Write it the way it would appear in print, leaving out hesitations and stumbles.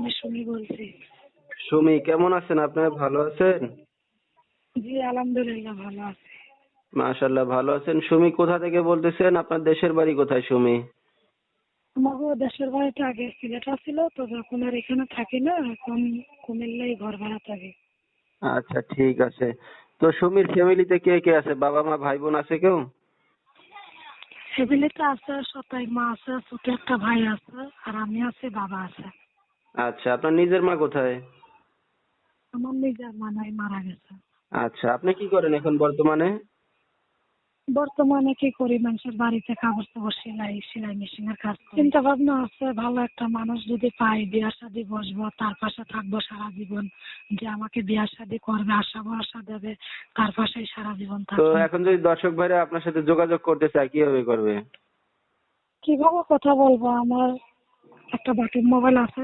আমি সুমি বলছি। সুমি, কেমন আছেন আপনি? ভালো আছেন? জি আলহামদুলিল্লাহ ভালো আছি। মাশাআল্লাহ, ভালো আছেন। সুমি, কোথা থেকে বলতেছেন? আপনার দেশের বাড়ি কোথায় সুমি? আমাকে দেশের বাড়িতে আগে সিলেট ছিল, তো এখন আর এখানে থাকি না, এখন কুমিল্লায় ঘর ভাড়া থাকি। আচ্ছা, ঠিক আছে। তো সুমির ফ্যামিলিতে কে কে আছে? বাবা মা ভাই বোন আছে কেউ? ফ্যামিলিতে আছে সতাই মা আছে, ছোট একটা ভাই আছে, আর আমি আছি, বাবা আছে। আচ্ছা, আপনার নিজের মা কোথায়? আমার নিজের মা নাই, মারা গেছে। আচ্ছা, আপনি কি করেন এখন বর্তমানে? বর্তমানে কি করি, মানুষের বাড়িতে কাপড় চোপড় সেলাই মেশিনের কাজ করি। চিন্তা ভাবনা আছে, ভালো একটা মানুষ যদি পাই, বিয়া শাদী বসবো, তার পাশে থাকবো সারা জীবন, যে আমাকে বিয়া শাদী করবে, আশা ভরসা দেবে, তার পাশেই সারা জীবন তো থাকবো। এখন যদি দর্শক ভাইরা আপনার সাথে যোগাযোগ করতে চায়, কিভাবে করবে? কিভাবে কথা বলবো, আমার একটা বাটন মোবাইল আছে।